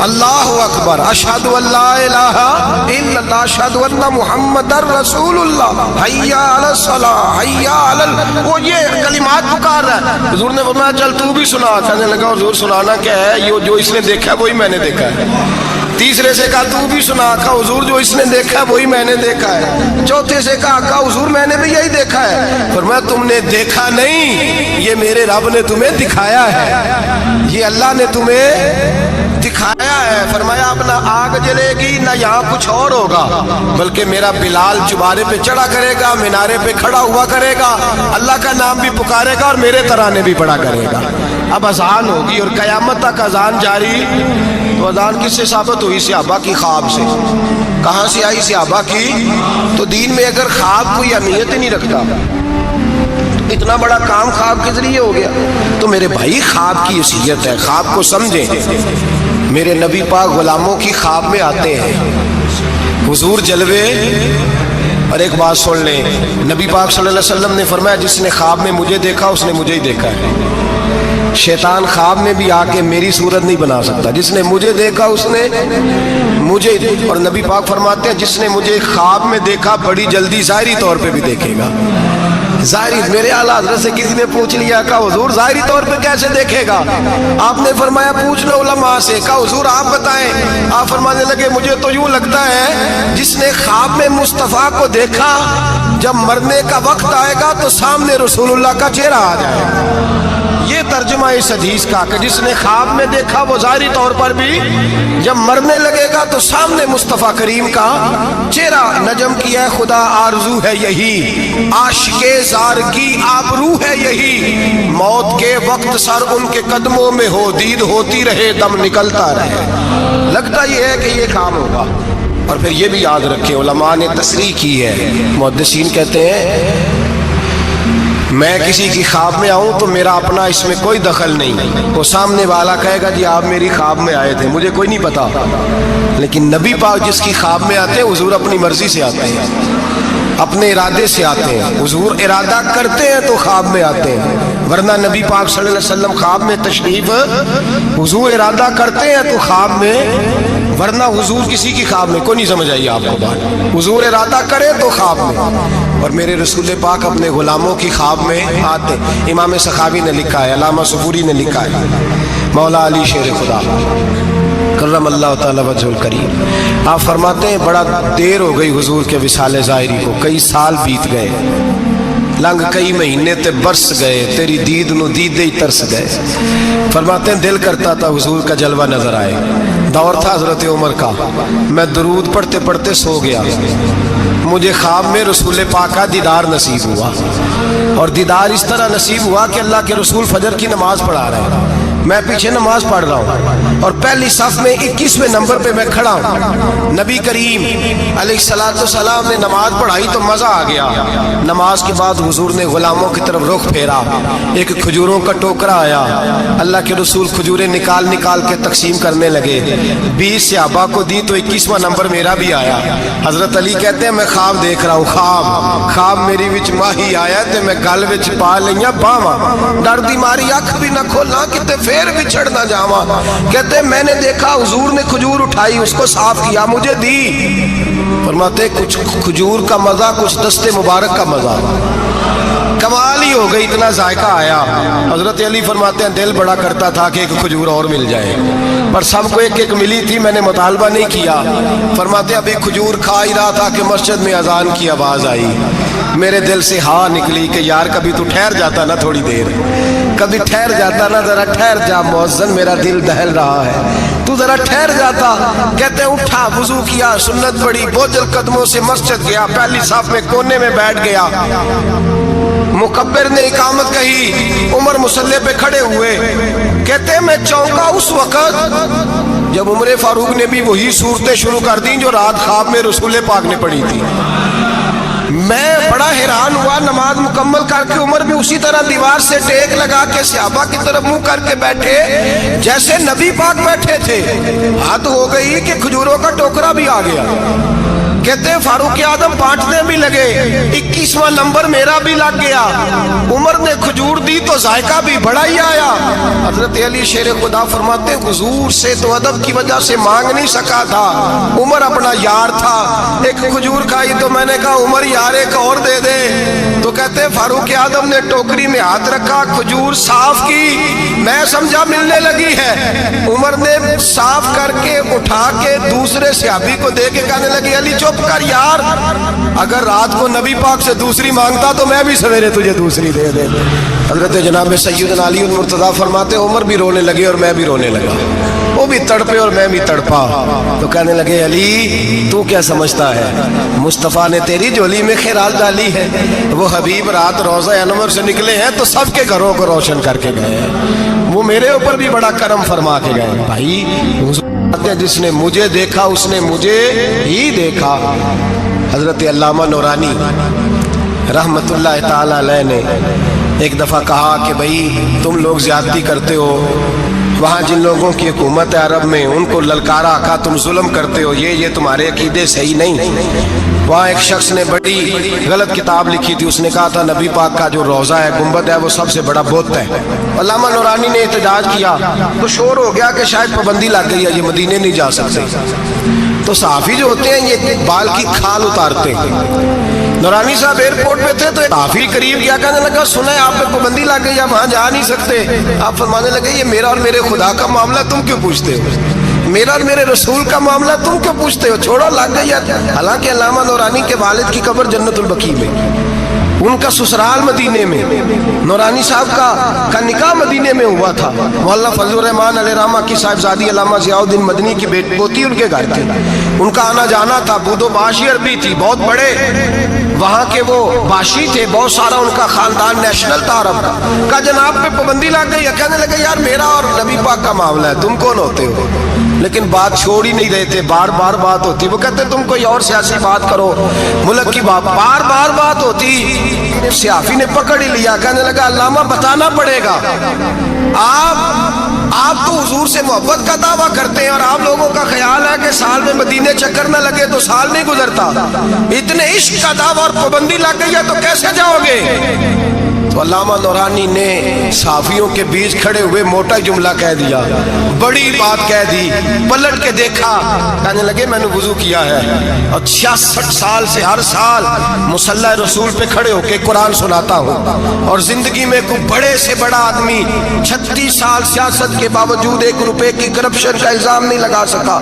اللہ اکبر، اشہد ان لا الہ الا اللہ، اشہد ان محمد رسول اللہ، حی علی الصلاۃ، حی علی وہ یہ کلمات پکار رہا ہے۔ حضور نے فرمایا چل تو بھی سنا۔ کہنے لگا حضور سنانا کیا ہے؟ یہ جو اس نے دیکھا ہے وہی میں نے دیکھا ہے۔ تیسرے سے کہا تو بھی سنا۔ کہا حضور جو اس نے دیکھا ہے وہی میں نے دیکھا ہے۔ چوتھے سے کہا حضور میں نے بھی یہی دیکھا ہے۔ فرمایا تم نے دیکھا نہیں، یہ میرے رب نے تمہیں دکھایا ہے، یہ اللہ نے تمہیں دکھایا ہے۔ فرمایا اب نہ آگ جلے گی نہ یہاں کچھ اور ہوگا، بلکہ میرا بلال چبارے پہ چڑھا کرے گا، مینارے پہ کھڑا ہوا کرے گا، اللہ کا نام بھی پکارے گا اور میرے ترانے بھی پڑھا کرے گا۔ اب اذان ہوگی اور قیامت تک اذان جاری۔ تو اذان کس سے ثابت ہوئی؟ صحابہ کی خواب سے۔ کہاں سے آئی؟ صحابہ کی۔ تو دین میں اگر خواب کوئی اہمیت ہی نہیں رکھتا، اتنا بڑا کام خواب کے ذریعے ہو گیا، تو میرے بھائی خواب کی حیثیت ہے، خواب کو سمجھیں۔ میرے نبی پاک غلاموں کی خواب میں آتے ہیں، حضور جلوے۔ اور ایک بات سن لیں، نبی پاک صلی اللہ علیہ وسلم نے فرمایا جس نے خواب میں مجھے دیکھا اس نے مجھے ہی دیکھا ہے۔ شیطان خواب میں بھی آ کے میری صورت نہیں بنا سکتا، جس نے مجھے دیکھا اس نے مجھے ہی دیکھا۔ اور نبی پاک فرماتے ہیں جس نے مجھے خواب میں دیکھا بڑی جلدی ظاہری طور پہ بھی دیکھے گا۔ ظاہری، میرے اعلیٰ حضرت سے کسی نے پوچھ لیا، کہا حضور ظاہری طور پہ کیسے دیکھے گا؟ آپ نے فرمایا پوچھ لو علماء سے۔ کہا حضور آپ بتائیں۔ آپ فرمانے لگے مجھے تو یوں لگتا ہے جس نے خواب میں مصطفیٰ کو دیکھا جب مرنے کا وقت آئے گا تو سامنے رسول اللہ کا چہرہ آ جائے گا۔ یہ ترجمہ اس حدیث کا کہ جس نے خواب میں دیکھا وہ ظاہری طور پر بھی جب مرنے لگے گا تو سامنے مصطفیٰ کریم کا چہرہ نجم کی ہے خدا آرزو ہے یہی، عاشق زار کی آبرو ہے یہی، موت کے وقت سر ان کے قدموں میں ہو، دید ہوتی رہے دم نکلتا رہے۔ لگتا یہ ہے کہ یہ کام ہوگا۔ اور پھر یہ بھی یاد رکھیں، علماء نے تصریح کی ہے، محدثین کہتے ہیں میں کسی کی خواب میں آؤں تو میرا اپنا اس میں کوئی دخل نہیں، وہ سامنے والا کہے گا جی آپ میری خواب میں آئے تھے، مجھے کوئی نہیں پتا، لیکن نبی پاک جس کی خواب میں آتے ہیں حضور اپنی مرضی سے آتے ہیں، اپنے ارادے سے آتے ہیں، حضور ارادہ کرتے ہیں تو خواب میں آتے ہیں، ورنہ نبی پاک صلی اللہ علیہ وسلم خواب میں تشریف، حضور ارادہ کرتے ہیں تو خواب میں، ورنہ حضور کسی کی خواب میں، کوئی نہیں سمجھ آئی آپ کو بات، حضور ارادہ کرے تو خواب میں، اور میرے رسول پاک اپنے غلاموں کی خواب میں آتے۔ امام سخاوی نے لکھا ہے، علامہ صبوری نے لکھا ہے، مولا علی شیر خدا کرم اللہ تعالی وجہ الکریم، آپ فرماتے ہیں بڑا دیر ہو گئی حضور کے وصال ظاہری کو، کئی سال بیت گئے، لنگ کئی مہینے تے برس گئے، تیری دید نو دیدے ہی ترس گئے۔ فرماتے ہیں دل کرتا تھا حضور کا جلوہ نظر آئے، دور تھا حضرت عمر کا، میں درود پڑھتے پڑھتے سو گیا، مجھے خواب میں رسول پاک کا دیدار نصیب ہوا، اور دیدار اس طرح نصیب ہوا کہ اللہ کے رسول فجر کی نماز پڑھا رہے ہیں، میں پیچھے نماز پڑھ رہا ہوں، اور پہلی صف میں 21ویں نمبر پہ میں کھڑا ہوں، نبی کریم علیہ السلام نے نماز پڑھائی تو مزہ آ گیا۔ نماز کے بعد حضور نے غلاموں کی طرف رخ پھیرا، ایک کھجوروں کا ٹوکرا آیا، اللہ کے رسول کھجوریں نکال نکال کے تقسیم کرنے لگے، 20 صحابہ کو دی تو 21واں نمبر میرا بھی آیا۔ حضرت علی کہتے ہیں میں خواب دیکھ رہا ہوں، خواب میری وچ ماہی آیا تے میں گل وچ پا لئیاں باواں، ڈر دی ماری اکھ بھی نہ کھولا کتے پھر بچھڑ نہ جاواں۔ کہتے ہیں میں نے دیکھا حضور نے کھجور اٹھائی، اس کو صاف کیا، مجھے دی۔ فرماتے کچھ کھجور کا مزہ، کچھ دست مبارک کا مزہ، کمال ہی ہو گئی، اتنا ذائقہ آیا۔ حضرت علی فرماتے ہیں دل بڑا کرتا تھا کہ ایک کھجور اور مل جائے، پر سب کو ایک ایک ملی تھی، میں نے مطالبہ نہیں کیا۔ فرماتے ہیں ابھی کھجور کھا ہی رہا تھا کہ مسجد میں اذان کی آواز آئی، میرے دل سے ہاں نکلی کہ یار کبھی تو ٹھہر جاتا نا تھوڑی دیر، کبھی ٹھہر جاتا نا، ذرا ٹھہر جا مؤذن، میرا دل دہل رہا ہے، تو ذرا ٹھہر جاتا۔ کہتے ہیں اٹھا، وضو کیا، سنت پڑھی، بوجھل قدموں سے مسجد گیا، پہلی صف میں کونے میں بیٹھ گیا، مکبر نے اقامت کہی، عمر مصلی پہ کھڑے ہوئے۔ کہتے ہیں میں چونکا اس وقت جب عمر فاروق نے بھی وہی صورتیں شروع کر دیں جو رات خواب میں رسول پاک نے پڑھی تھی۔ میں بڑا حیران ہوا، نماز مکمل کر کے عمر بھی اسی طرح دیوار سے ٹیک لگا کے صحابہ کی طرف منہ کر کے بیٹھے جیسے نبی پاک بیٹھے تھے۔ حد ہو گئی کہ کھجوروں کا ٹوکرا بھی آ گیا۔ کہتے ہیں فاروق اعظم بانٹنے بھی لگے، 21واں نمبر میرا بھی لگ گیا، عمر نے کھجور دی تو ذائقہ بھی بڑا ہی آیا۔ حضرت علی شیر خدا فرماتے ہیں حضور سے تو ادب کی وجہ سے مانگ نہیں سکا تھا، عمر اپنا یار تھا، ایک کھجور کھائی تو میں نے کہا عمر یار ایک اور دے دے، تو کہتے ہیں فاروق اعظم نے ٹوکری میں ہاتھ رکھا، کھجور صاف کی، میں سمجھا ملنے لگی ہے، عمر نے صاف کر کے اٹھا کے دوسرے صحابی کو دے کے کہنے لگی علی چپ کر یار، اگر رات کو نبی پاک سے دوسری مانگتا تو میں بھی سویرے تجھے دوسری دے دے۔ حضرت جناب سیدنا علی المرتضیٰ فرماتے عمر بھی رونے لگے اور میں بھی رونے لگا، وہ بھی تڑپے اور میں بھی تڑپا، تو کہنے لگے علی تو کیا سمجھتا ہے، مصطفیٰ نے تیری جولی میں خیرات ڈالی ہے، وہ حبیب رات روضہ انور سے نکلے ہیں تو سب کے گھروں کو روشن کر کے گئے ہیں، وہ میرے اوپر بھی بڑا کرم فرما کے گئے۔ بھائی جس نے مجھے دیکھا اس نے مجھے ہی دیکھا۔ حضرت علامہ نورانی رحمت اللہ تعالی علیہ نے ایک دفعہ کہا کہ بھائی تم لوگ زیادتی کرتے ہو، وہاں جن لوگوں کی حکومت ہے عرب میں ان کو للکارا، کہا تم ظلم کرتے ہو، یہ تمہارے عقیدے صحیح نہیں۔ وہاں ایک شخص نے بڑی غلط کتاب لکھی تھی، اس نے کہا تھا نبی پاک کا جو روضہ ہے گنبد ہے وہ سب سے بڑا بت ہے۔ علامہ نورانی نے احتجاج کیا تو شور ہو گیا کہ شاید پابندی لگ گئی ہے، یہ مدینے نہیں جا سکتے، تو صحافی جو ہوتے ہیں یہ بال کی کھال اتارتے ہیں۔ نورانی صاحب ایئرپورٹ پہ تھے تو صحافی قریب گیا، کہنے لگا سنا ہے آپ پہ پابندی لگ گئی، آپ وہاں جا نہیں سکتے۔ آپ فرمانے لگے یہ میرا اور میرے خدا کا معاملہ تم کیوں پوچھتے ہو، میرا اور میرے رسول کا معاملہ تم کیوں پوچھتے ہو، چھوڑو لگ گئی۔ حالانکہ علامہ نورانی کے والد کی قبر جنت البقیع میں، ان کا سسرال مدینے میں، نورانی صاحب کا نکاح مدینے میں ہوا تھا. مولانا فضل الرحمان علیہ رحمہ کی صاحبزادی علامہ ضیاء الدین مدنی کی پوتی ان کے گھر تھی. ان کا آنا جانا تھا. بود و باشی عربی تھی، بہت بڑے وہاں کے وہ باشی تھے، بہت سارا ان کا خاندان نیشنل تھا عرب کا. کہا جناب پہ پابندی لگ گئی. کہنے لگے یار میرا اور نبی پاک کا معاملہ ہے، تم کون ہوتے ہو؟ لیکن بات چھوڑ ہی نہیں رہے تھے، بار بار بات ہوتی. وہ کہتے تم کوئی اور سیاسی بات کرو، ملک کی بات. بار بار بات ہوتی، صحافی نے پکڑ ہی لیا. کہنے لگا علامہ بتانا پڑے گا، آپ تو حضور سے محبت کا دعویٰ کرتے ہیں اور آپ لوگوں کا خیال ہے کہ سال میں مدینے چکر نہ لگے تو سال نہیں گزرتا. اتنے عشق کا دعویٰ اور پابندی لگ گئی ہے تو کیسے جاؤ گے؟ تو علامہ نورانی نے صحافیوں کے بیچ کھڑے ہوئے موٹا جملہ کہہ دیا، بڑی بات کہہ دی. پلٹ کے دیکھا، کہنے لگے میں نے وضو کیا ہے اور 66 سال سے ہر سال مصلی رسول پہ کھڑے ہو کے قرآن سناتا ہوں، اور زندگی میں کوئی بڑے سے بڑا آدمی 36 سال سیاست کے باوجود 1 روپے کی کرپشن کا الزام نہیں لگا سکا.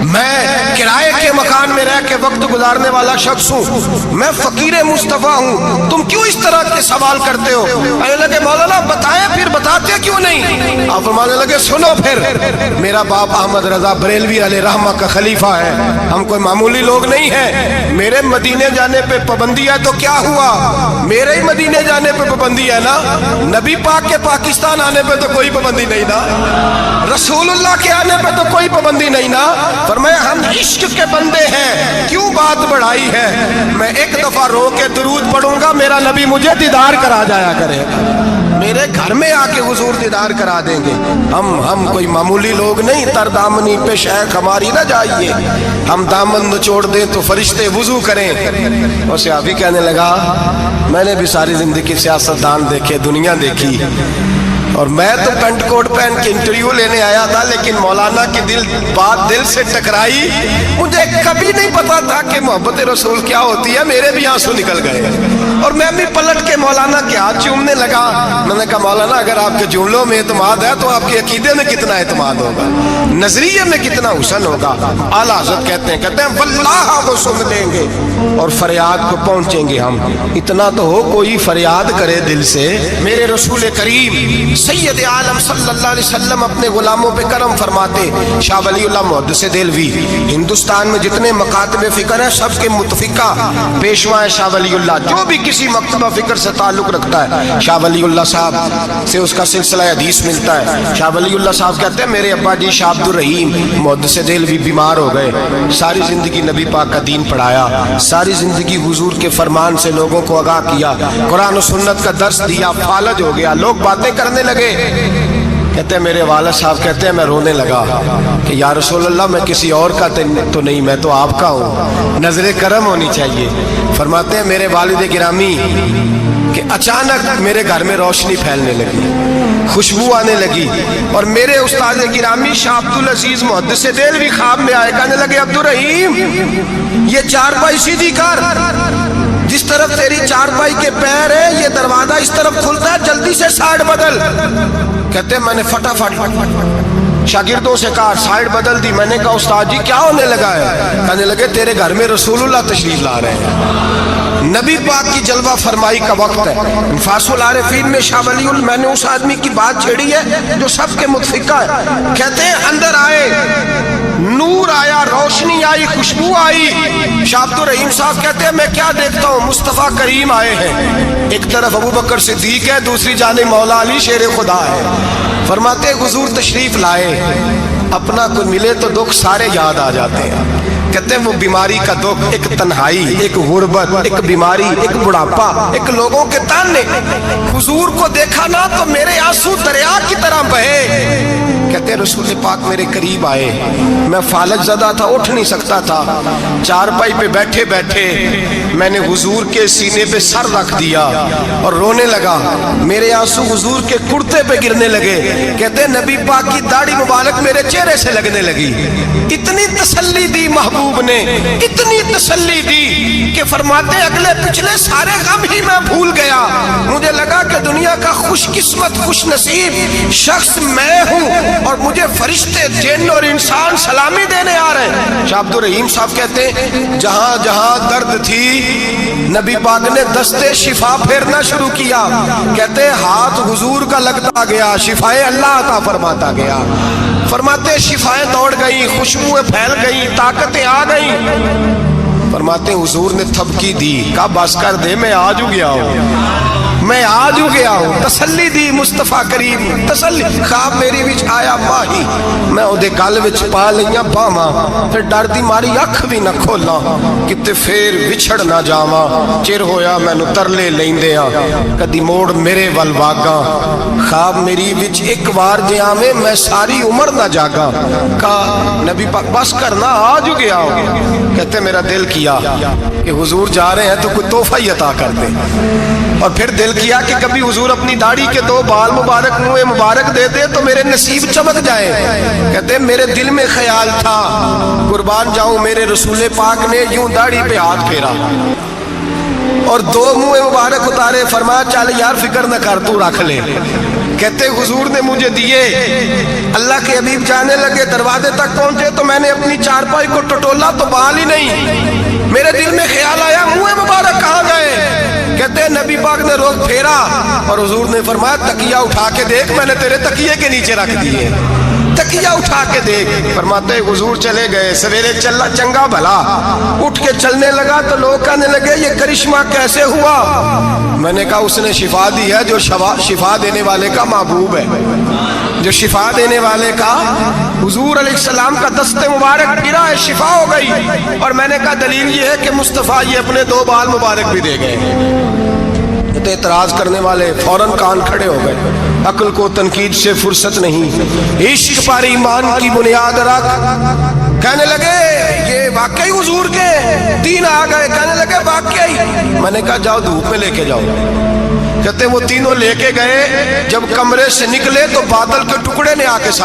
میں کرائے کے مکان میں رہ کے وقت گزارنے والا شخص ہوں، میں فقیر مصطفیٰ ہوں، تم کیوں اس طرح کے سوال کرتے ہو؟ کہنے لگے مولانا بتائیں، پھر بتاتے کیوں نہیں؟ آپ فرمانے لگے سنو پھر، میرا باپ احمد رضا بریلوی علیہ رحمہ کا خلیفہ ہے، ہم کوئی معمولی لوگ نہیں ہیں. میرے مدینے جانے پہ پابندی ہے تو کیا ہوا؟ میرے ہی مدینے جانے پہ پابندی ہے نا. نبی پاک کے پاکستان آنے پہ تو کوئی پابندی نہیں نا، رسول اللہ کے آنے پہ تو کوئی پابندی نہیں نا. فرمایا ہم عشق کے بندے ہیں، کیوں بات بڑھائی ہے؟ میں ایک دفعہ رو کے درود پڑھوں گا، میرا نبی مجھے دیدار کرا جایا کرے، میرے گھر میں آ کے حضور دیدار کرا دیں گے. ہم کوئی معمولی لوگ نہیں. تر دامنی پہ شیخ ہماری نہ جائیے، ہم دامن نچوڑ دیں تو فرشتے وضو کریں. اور صحافی کہنے لگا میں نے بھی ساری زندگی سیاستدان دیکھے، دنیا دیکھی، اور میں تو پینٹ کوٹ پہن کے انٹرویو لینے آیا تھا، لیکن مولانا کی بات دل سے ٹکرائی. مجھے کبھی نہیں پتا تھا کہ محبت رسول کیا ہوتی ہے. میرے بھی آنسو نکل گئے اور میں بھی پلٹ کے مولانا کے ہاتھ چومنے لگا. میں نے کہا مولانا اگر آپ کے جملوں میں اعتماد ہے تو آپ کے عقیدے میں کتنا اعتماد ہوگا، نظریے میں کتنا حسن ہوگا. اعلیٰ حضرت کہتے ہیں واللہ وہ سن لیں گے اور فریاد کو پہنچیں گے ہم. اتنا تو ہو کوئی فریاد کرے دل سے. میرے رسول کریم سید عالم صلی اللہ علیہ وسلم اپنے غلاموں پہ کرم فرماتے. شاہ ولی اللہ محدث دہلوی ہندوستان میں جتنے مکاتب فکر ہیں سب کے متفقہ پیشوا ہے شاہ ولی اللہ. جو بھی کسی مکتبہ فکر سے تعلق رکھتا ہے شاہ ولی اللہ صاحب سے اس کا سلسلہ حدیث ملتا ہے. شاہ ولی اللہ صاحب کہتے ہیں میرے ابا جی شاہ عبد الرحیم محدث دہلوی بیمار ہو گئے، ساری زندگی نبی پاک کا دین پڑھایا، ساری زندگی حضور کے فرمان سے لوگوں کو آگاہ کیا، قرآن و سنت کا درس دیا، فالج ہو گیا. لوگ باتیں کرنے لگے. کہتے ہیں میرے والد صاحب کہتے ہیں میں رونے لگا کہ یا رسول اللہ میں کسی اور کا تو نہیں، میں تو آپ کا ہوں، نظر کرم ہونی چاہیے. فرماتے ہیں میرے والد گرامی کہ اچانک میرے گھر میں روشنی پھیلنے لگی، خوشبو آنے لگی، اور میرے استاد گرامی شاہ عبد العزیز محدث دہلوی خواب میں آئے. کہنے لگے عبد الرحیم یہ چارپائی سیدھی کر، جس طرف تیری چارپائی کے پیر ہے یہ دروازہ اس طرف کھلتا ہے، جلدی سے سائیڈ بدل. کہتے ہیں میں نے فٹافٹ شاگردوں سے کہا سائیڈ بدل دی. میں نے کہا استاد جی کیا ہونے لگا ہے؟ کہنے لگے تیرے گھر میں رسول اللہ تشریف لا رہے ہیں، نبی پاک کی جلوہ فرمائی کا وقت ہے. انفاس العارفین میں شاہ ولی اللہ میں نے اس آدمی کی بات چھیڑی ہے جو سب کے متفقہ ہے. کہتے ہیں اندر آئے، نور آیا، روشنی آئی، خوشبو آئی. شاہ عبد الرحیم صاحب کہتے ہیں میں کیا دیکھتا ہوں، مصطفیٰ کریم آئے ہیں. ایک طرف ابو بکر صدیق ہے، دوسری جانب مولا علی شیر خدا ہے. فرماتے حضور تشریف لائے، اپنا کوئی ملے تو دکھ سارے یاد آ جاتے ہیں. کہتے ہیں وہ بیماری کا دکھ، ایک تنہائی، ایک غربت، ایک بیماری، ایک بڑھاپا، ایک لوگوں کے تانے. حضور کو دیکھا نا تو میرے آنسو دریا کی طرح بہے. کہتے ہیں رسول پاک میرے قریب آئے، میں فالج زدہ تھا، اٹھ نہیں سکتا تھا. چارپائی پہ بیٹھے بیٹھے میں نے حضور کے سینے پہ سر رکھ دیا اور رونے لگا. میرے آنسو حضور کے کرتے پہ گرنے لگے. کہتے ہیں نبی پاک کی داڑھی مبارک میرے چہرے سے لگنے لگی. اتنی تسلی دی محبوب نے، اتنی تسلی دی کہ فرماتے اگلے پچھلے سارے غم ہی میں بھول گیا. مجھے لگا کہ دنیا کا خوش قسمت خوش نصیب شخص میں ہوں اور مجھے فرشتے جن اور انسان سلامی دینے آ رہے ہیں۔ شاہ عبد الرحیم صاحب کہتے ہیں جہاں جہاں درد تھی نبی پاک نے دستے شفا پھیرنا شروع کیا، کہتے ہاتھ حضور کا لگتا گیا، شفائیں اللہ عطا فرماتا گیا۔ فرماتے شفائیں دوڑ گئیں، خوشبوئیں پھیل گئیں، طاقتیں آ گئیں۔ فرماتے حضور نے تھپکی دی، کہا بس کر دے، میں آج ہو گیا ہوں، میں آج ہو گیا ہوں۔ تسلی دی مصطفیٰ کریم، تسلی۔ خواب میری وچ آیا ماہی، میں اودے گل وچ پا لئیاں باواں، پھر ڈر دی ماری اکھ بھی نہ کھولاں، کتے پھر وچھڑ نہ جاواں۔ چر ہویا مینوں ترلے لیندیاں، کدی موڑ میرے ول واگاں۔ خواب میری وچ ایک وار جے آویں میں ساری عمر نہ جاگاں۔ کہا نبی پاک بس کرنا، آج ہو گیا ہوں۔ کہتے میرا دل کیا کہ حضور جا رہے ہیں تو کوئی تحفہ ہی عطا کر دے، اور پھر دل کیا کہ کبھی حضور اپنی داڑھی کے 2 بال مبارک منہ مبارک دے دے تو میرے نصیب چمک جائے۔ کہتے میرے دل میں خیال تھا قربان جاؤں میرے رسول پاک نے یوں داڑھی پہ ہاتھ پھیرا اور 2 منہ مبارک اتارے، فرمایا چل یار فکر نہ کر، تو رکھ لے۔ کہتے حضور نے مجھے دیے، اللہ کے حبیب جانے لگے، دروازے تک پہنچے تو میں نے اپنی چارپائی کو ٹٹولا تو بال ہی نہیں۔ میرے دل میں خیال آیا منہ مبارک کہاں گئے؟ کہتے نبی پاک نے رخ پھیرا اور حضور نے فرمایا تکیہ اٹھا کے دیکھ، میں نے تیرے تکیے کے نیچے رکھ دیے، تکیہ اٹھا کے دیکھ۔ فرماتے حضور چلے گئے، سویرے چلا چنگا بھلا اٹھ کے چلنے لگا تو لوگ کہنے لگے یہ کرشمہ کیسے ہوا؟ میں نے کہا اس نے شفا دی ہے، جو شفا دینے والے کا محبوب ہے، جو شفا دینے والے کا حضور علیہ السلام کا دست مبارک گرا ہے، شفا ہو گئی۔ اور میں نے کہا دلیل یہ ہے کہ مصطفیٰ یہ اپنے 2 بال مبارک بھی دے گئے۔ تو اعتراض کرنے والے فوراً کان کھڑے ہو گئے، عقل کو تنقید سے فرصت نہیں، عشق پر ایمان کی بنیاد رکھ۔ کہنے لگے یہ واقعی حضور کے دین آ گئے، کہنے لگے واقعی۔ میں نے کہا جاؤ دھوپ میں لے کے جاؤ۔ کہتے وہ تینوں لے کے گئے، جب کمرے سے نکلے تو بادل کے ٹکڑے نے آ کے